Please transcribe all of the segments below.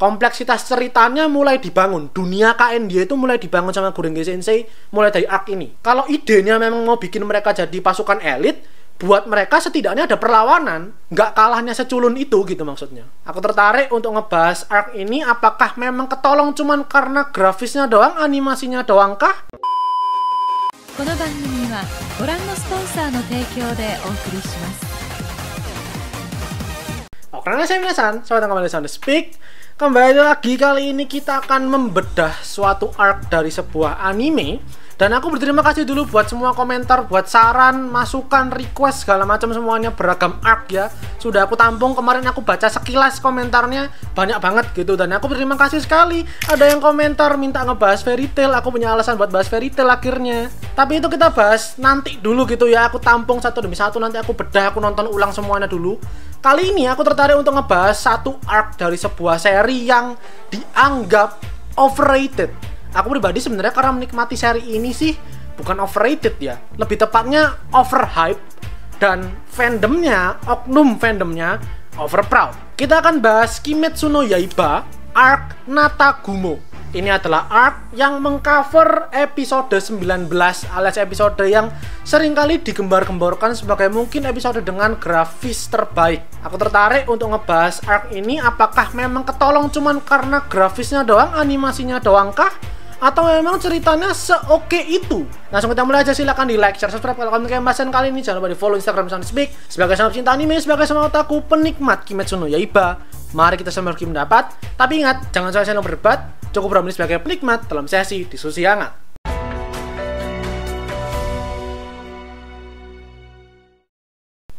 kompleksitas ceritanya mulai dibangun. Dunia KN dia itu mulai dibangun sama Gurenge Sensei mulai dari arc ini. Kalau idenya memang mau bikin mereka jadi pasukan elit, buat mereka setidaknya ada perlawanan, nggak kalahnya seculun itu gitu maksudnya. Aku tertarik untuk ngebahas arc ini, apakah memang ketolong cuman karena grafisnya doang, animasinya doang kah? この番組はご覧のスポンサーの提供でお送りします。 Oke, saya minasan, sobat yang kembali di Sound Speak. Kembali lagi, kali ini kita akan membedah suatu arc dari sebuah anime. Dan aku berterima kasih dulu buat semua komentar, buat saran, masukan, request, segala macam semuanya beragam arc ya. Sudah aku tampung, kemarin aku baca sekilas komentarnya, banyak banget gitu. Dan aku berterima kasih sekali. Ada yang komentar minta ngebahas Fairy Tail, aku punya alasan buat bahas Fairy Tail akhirnya. Tapi itu kita bahas nanti dulu gitu ya. Aku tampung satu demi satu, nanti aku bedah, aku nonton ulang semuanya dulu. Kali ini aku tertarik untuk ngebahas satu arc dari sebuah seri yang dianggap overrated. Aku pribadi sebenarnya karena menikmati seri ini sih bukan overrated ya, lebih tepatnya overhype, dan fandomnya, oknum fandomnya overproud. Kita akan bahas Kimetsu no Yaiba arc Natagumo. Ini adalah arc yang mengcover episode 19 alias episode yang seringkali digembar-gemborkan sebagai mungkin episode dengan grafis terbaik. Aku tertarik untuk ngebahas arc ini, apakah memang ketolong cuman karena grafisnya doang, animasinya doang kah? Atau memang ceritanya seoke itu? Langsung kita mulai aja, silahkan di like, share, subscribe kalau kalian suka pembahasan kali ini. Jangan lupa di follow Instagram Sound Speak. Sebagai sama pecinta anime, sebagai sama otaku penikmat Kimetsu no Yaiba, mari kita sama berbagi pendapat. Tapi ingat, jangan sampai saya berdebat. Cukup berani sebagai penikmat dalam sesi diskusi hangat.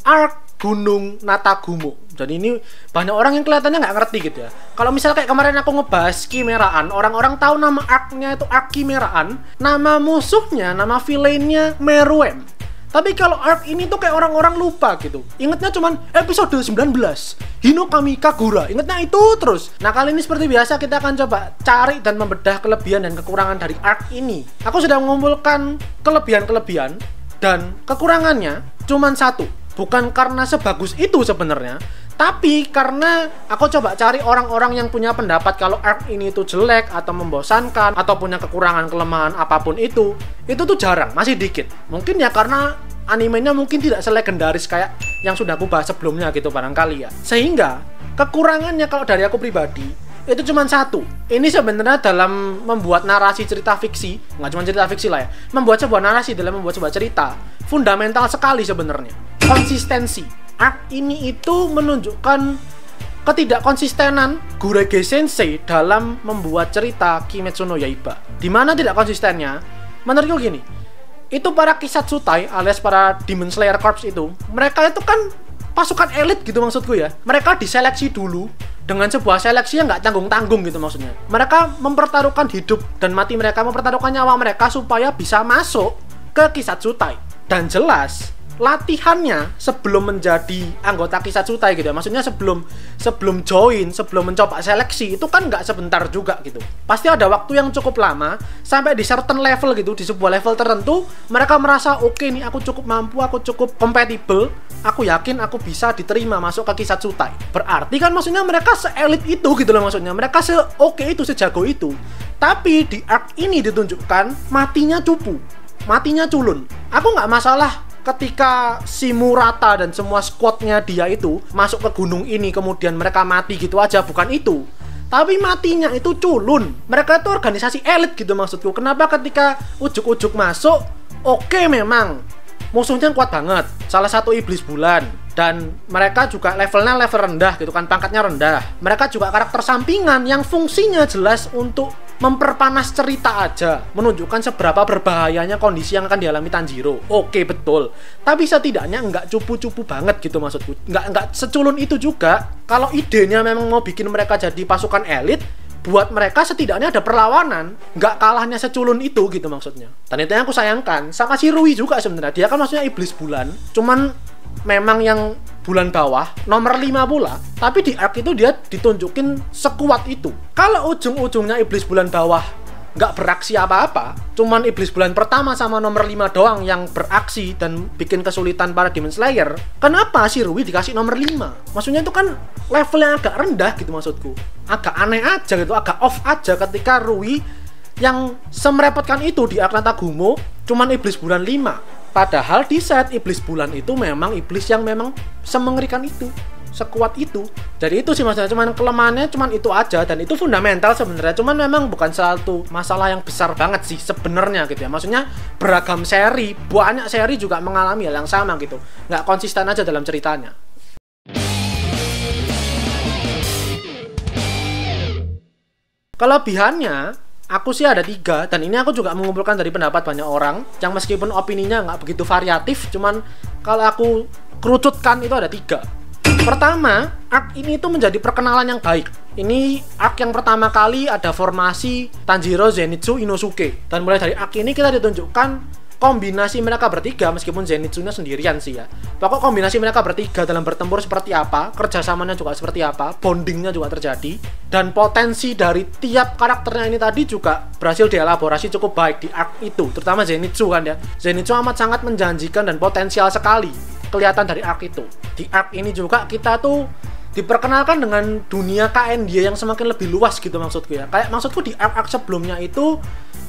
Arc Gunung Natagumo. Jadi ini banyak orang yang kelihatannya nggak ngerti gitu ya. Kalau misal kayak kemarin aku ngebahas Kimeraan, orang-orang tahu nama arc-nya itu arc Kimeraan, nama musuhnya, nama villain-nya Meruem. Tapi kalau arc ini tuh kayak orang-orang lupa gitu. Ingatnya cuman episode 19, Hinokami Kagura. Ingatnya itu terus. Nah, kali ini seperti biasa kita akan coba cari dan membedah kelebihan dan kekurangan dari arc ini. Aku sudah mengumpulkan kelebihan-kelebihan dan kekurangannya cuman satu. Bukan karena sebagus itu sebenarnya, tapi karena aku coba cari orang-orang yang punya pendapat kalau arc ini itu jelek atau membosankan atau punya kekurangan, kelemahan apapun itu tuh jarang, masih dikit. Mungkin ya karena animenya mungkin tidak selegendaris kayak yang sudah aku bahas sebelumnya gitu barangkali ya. Sehingga kekurangannya kalau dari aku pribadi itu cuma satu. Ini sebenarnya dalam membuat narasi cerita fiksi, nggak cuma cerita fiksi lah ya, membuat sebuah narasi dalam membuat sebuah cerita fundamental sekali sebenarnya. Konsistensi. Arc ini itu menunjukkan ketidakkonsistenan Gurenge Sensei dalam membuat cerita Kimetsu no Yaiba. Dimana tidak konsistennya? Menurutku gini, itu para Kisatsutai alias para Demon Slayer Corps itu, mereka itu kan pasukan elit gitu maksudku ya. Mereka diseleksi dulu dengan sebuah seleksi yang nggak tanggung-tanggung gitu maksudnya. Mereka mempertaruhkan hidup dan mati mereka, mempertaruhkan nyawa mereka supaya bisa masuk ke Kisatsutai. Dan jelas latihannya sebelum menjadi anggota Kisatsutai gitu ya. Maksudnya sebelum join, sebelum mencoba seleksi itu kan nggak sebentar juga gitu. Pasti ada waktu yang cukup lama sampai di certain level gitu, di sebuah level tertentu mereka merasa oke nih, aku cukup mampu, aku cukup compatible, aku yakin aku bisa diterima masuk ke Kisatsutai. Berarti kan maksudnya mereka se-elit itu gitu loh maksudnya. Mereka se-oke itu, sejago itu. Tapi di arc ini ditunjukkan matinya cupu, matinya culun. Aku nggak masalah ketika si Murata dan semua squadnya dia itu masuk ke gunung ini kemudian mereka mati gitu aja, bukan itu. Tapi matinya itu culun. Mereka itu organisasi elit gitu maksudku. Kenapa ketika ujuk-ujuk masuk, oke memang musuhnya kuat banget, salah satu iblis bulan, dan mereka juga levelnya level rendah gitu kan, pangkatnya rendah. Mereka juga karakter sampingan yang fungsinya jelas untuk memperpanas cerita aja, menunjukkan seberapa berbahayanya kondisi yang akan dialami Tanjiro. Oke, betul. Tapi setidaknya nggak cupu-cupu banget gitu maksudku. Nggak seculun itu juga. Kalau idenya memang mau bikin mereka jadi pasukan elit, buat mereka setidaknya ada perlawanan, nggak kalahnya seculun itu gitu maksudnya. Dan itu yang aku sayangkan. Sama si Rui juga sebenarnya, dia kan maksudnya iblis bulan, cuman memang yang bulan bawah nomor 5 pula, tapi di arc itu dia ditunjukin sekuat itu. Kalau ujung-ujungnya iblis bulan bawah nggak beraksi apa-apa, cuman iblis bulan pertama sama nomor 5 doang yang beraksi dan bikin kesulitan para Demon Slayer, kenapa si Rui dikasih nomor 5? Maksudnya itu kan levelnya agak rendah gitu maksudku. Agak aneh aja gitu, agak off aja ketika Rui yang semerepotkan itu di arc Natagumo cuman iblis bulan 5. Padahal di set iblis bulan itu memang iblis yang memang semengerikan itu, sekuat itu. Jadi itu sih maksudnya, cuman kelemahannya cuman itu aja, dan itu fundamental sebenarnya. Cuman memang bukan satu masalah yang besar banget sih sebenarnya gitu ya. Maksudnya beragam seri, banyak seri juga mengalami hal yang sama gitu. Nggak konsisten aja dalam ceritanya. Kelebihannya aku sih ada 3, dan ini aku juga mengumpulkan dari pendapat banyak orang yang meskipun opininya nggak begitu variatif, cuman kalau aku kerucutkan itu ada 3. Pertama, arc ini itu menjadi perkenalan yang baik. Ini arc yang pertama kali ada formasi Tanjiro, Zenitsu, Inosuke. Dan mulai dari arc ini kita ditunjukkan kombinasi mereka bertiga, meskipun Zenitsunya sendirian sih ya. Pokok kombinasi mereka bertiga dalam bertempur seperti apa, kerjasamanya juga seperti apa, bondingnya juga terjadi. Dan potensi dari tiap karakternya ini tadi juga berhasil dielaborasi cukup baik di arc itu. Terutama Zenitsu kan ya. Zenitsu amat sangat menjanjikan dan potensial sekali kelihatan dari arc itu. Di arc ini juga kita tuh diperkenalkan dengan dunia KN dia yang semakin lebih luas gitu maksudku ya. Kayak maksudku di arc sebelumnya itu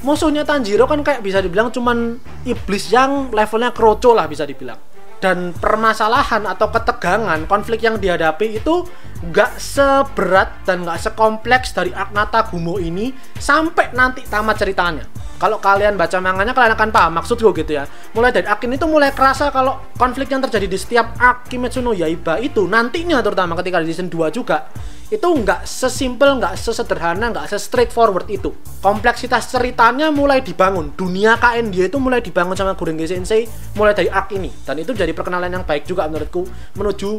musuhnya Tanjiro kan kayak bisa dibilang cuman iblis yang levelnya kroco lah bisa dibilang. Dan permasalahan atau ketegangan, konflik yang dihadapi itu nggak seberat dan nggak sekompleks dari arc Natagumo ini sampai nanti tamat ceritanya. Kalau kalian baca manganya kalian akan paham maksudku gitu ya. Mulai dari arc ini tuh mulai kerasa kalau konflik yang terjadi di setiap arc Kimetsu no Yaiba itu nantinya, terutama ketika di season 2 juga, itu nggak sesimpel, nggak sesederhana, nggak se-straightforward itu. Kompleksitas ceritanya mulai dibangun, dunia KN dia itu mulai dibangun sama Gurenge Sensei mulai dari arc ini. Dan itu jadi perkenalan yang baik juga menurutku menuju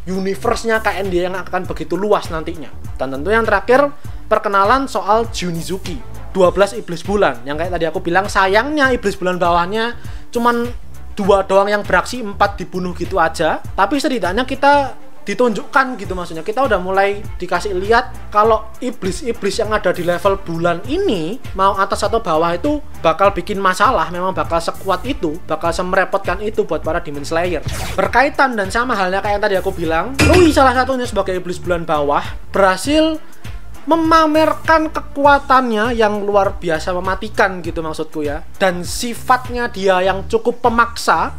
universe-nya KN dia yang akan begitu luas nantinya. Dan tentu yang terakhir, perkenalan soal Junizuki, 12 iblis bulan. Yang kayak tadi aku bilang, sayangnya iblis bulan bawahnya cuman 2 doang yang beraksi, 4 dibunuh gitu aja. Tapi setidaknya kita ditunjukkan gitu, maksudnya kita udah mulai dikasih lihat kalau iblis-iblis yang ada di level bulan ini mau atas atau bawah itu bakal bikin masalah, memang bakal sekuat itu, bakal semerepotkan itu buat para Demon Slayer. Berkaitan dan sama halnya kayak yang tadi aku bilang, Rui salah satunya sebagai iblis bulan bawah berhasil memamerkan kekuatannya yang luar biasa mematikan gitu maksudku ya. Dan sifatnya dia yang cukup memaksa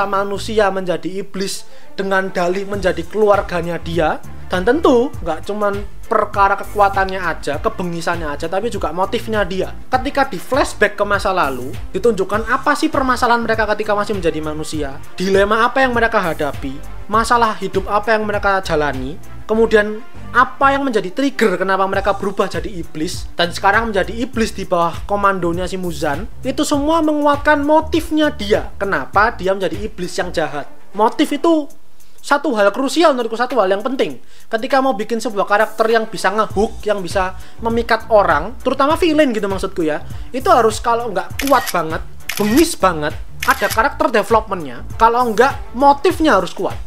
manusia menjadi iblis dengan dalih menjadi keluarganya dia. Dan tentu nggak cuman perkara kekuatannya aja, kebengisannya aja, tapi juga motifnya dia. Ketika di flashback ke masa lalu, ditunjukkan apa sih permasalahan mereka ketika masih menjadi manusia, dilema apa yang mereka hadapi, masalah hidup apa yang mereka jalani, kemudian apa yang menjadi trigger kenapa mereka berubah jadi iblis dan sekarang menjadi iblis di bawah komandonya si Muzan. Itu semua menguatkan motifnya dia, kenapa dia menjadi iblis yang jahat. Motif itu satu hal krusial menurutku, satu hal yang penting ketika mau bikin sebuah karakter yang bisa ngehook, yang bisa memikat orang, terutama villain gitu maksudku ya. Itu harus kalau nggak kuat banget, bengis banget, ada karakter developmentnya. Kalau nggak, motifnya harus kuat.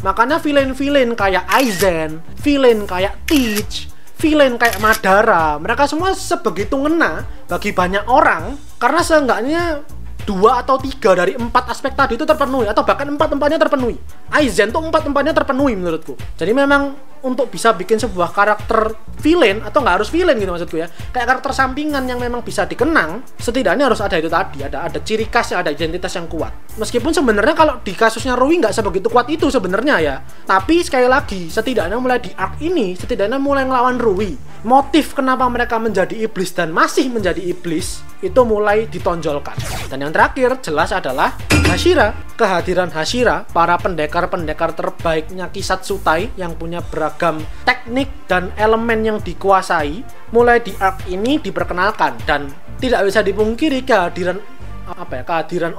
Makanya villain-villain kayak Aizen, villain kayak Teach, villain kayak Madara, mereka semua sebegitu ngena bagi banyak orang karena seenggaknya 2 atau 3 dari 4 aspek tadi itu terpenuhi, atau bahkan 4-4-nya terpenuhi. Aizen tuh 4-4-nya terpenuhi menurutku. Jadi memang untuk bisa bikin sebuah karakter villain, atau nggak harus villain gitu maksudku ya, kayak karakter sampingan yang memang bisa dikenang, setidaknya harus ada itu tadi, ada ciri khas, ada identitas yang kuat. Meskipun sebenarnya kalau di kasusnya Rui nggak sebegitu kuat itu sebenarnya ya, tapi sekali lagi setidaknya mulai di arc ini, setidaknya mulai ngelawan Rui, motif kenapa mereka menjadi iblis dan masih menjadi iblis itu mulai ditonjolkan. Dan yang terakhir jelas adalah Hashira. Kehadiran Hashira, para pendekar-pendekar terbaiknya Kisatsutai yang punya beragam teknik dan elemen yang dikuasai, mulai di arc ini diperkenalkan. Dan tidak bisa dipungkiri kehadiran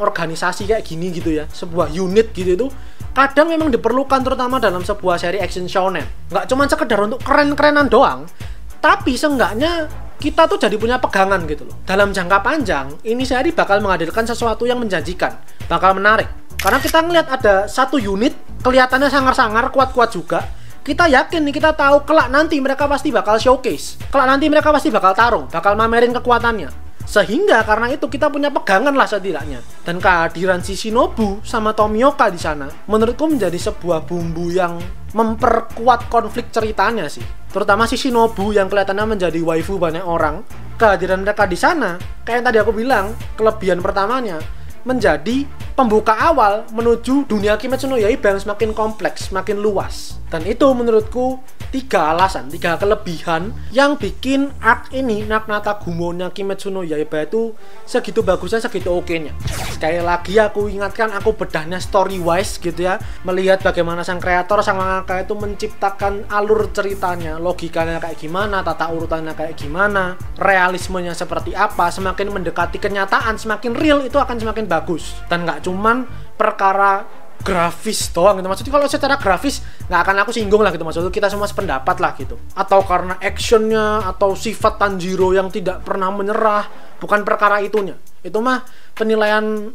organisasi kayak gini gitu ya, sebuah unit gitu itu kadang memang diperlukan, terutama dalam sebuah seri action shonen. Nggak cuma sekedar untuk keren-kerenan doang, tapi seenggaknya kita tuh jadi punya pegangan gitu loh. Dalam jangka panjang, ini seri bakal menghadirkan sesuatu yang menjanjikan, bakal menarik. Karena kita ngelihat ada satu unit, kelihatannya sangar-sangar, kuat-kuat juga, kita yakin nih, kita tahu kelak nanti mereka pasti bakal showcase, kelak nanti mereka pasti bakal tarung, bakal mamerin kekuatannya. Sehingga karena itu kita punya pegangan lah setidaknya. Dan kehadiran si Shinobu sama Tomioka di sana menurutku menjadi sebuah bumbu yang memperkuat konflik ceritanya sih. Terutama si Shinobu yang kelihatannya menjadi waifu banyak orang. Kehadiran mereka di sana, kayak yang tadi aku bilang, kelebihan pertamanya menjadi pembuka awal menuju dunia Kimetsu no Yaiba yang semakin kompleks, semakin luas. Dan itu menurutku 3 alasan, 3 kelebihan yang bikin arc ini, Naknata Gumo-nya Kimetsu no Yaiba itu segitu bagusnya, segitu oke-nya. Sekali lagi aku ingatkan, aku bedahnya story wise gitu ya, melihat bagaimana sang kreator, sang mangaka itu menciptakan alur ceritanya, logikanya kayak gimana, tata urutannya kayak gimana, realismenya seperti apa. Semakin mendekati kenyataan, semakin real itu akan semakin bagus. Dan nggak cuman perkara grafis doang gitu, maksudnya kalau secara grafis nggak akan aku singgung lah gitu, maksudnya kita semua sependapat lah gitu, atau karena actionnya atau sifat Tanjiro yang tidak pernah menyerah, bukan perkara itunya. Itu mah penilaian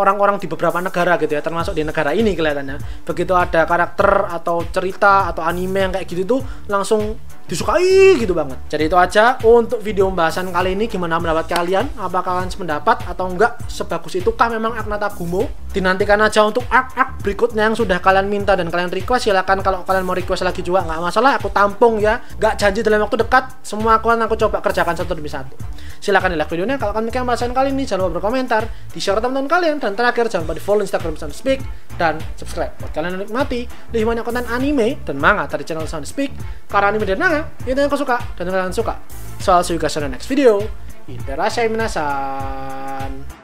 orang-orang di beberapa negara gitu ya, termasuk di negara ini kelihatannya. Begitu ada karakter atau cerita atau anime yang kayak gitu tuh langsung disukai gitu banget. Jadi itu aja untuk video pembahasan kali ini. Gimana pendapat kalian? Apakah kalian sependapat atau enggak? Sebagus itukah memang arc Naknata Gumo? Dinantikan aja untuk arc berikutnya yang sudah kalian minta dan kalian request. Silakan kalau kalian mau request lagi juga nggak masalah, aku tampung ya. Nggak janji dalam waktu dekat, semua akan aku coba kerjakan satu demi satu. Silakan di like videonya. Kalau kalian menyukai pembahasan kali ini, jangan lupa berkomentar, di share teman-teman kalian, dan terakhir jangan lupa di follow Instagram Sound Speak dan subscribe buat kalian yang menikmati lebih banyak konten anime dan manga dari channel Sound Speak. Karena anime dan manga itu yang aku suka dan kalian suka. So I'll see you guys on the next video. Itadashii minasan.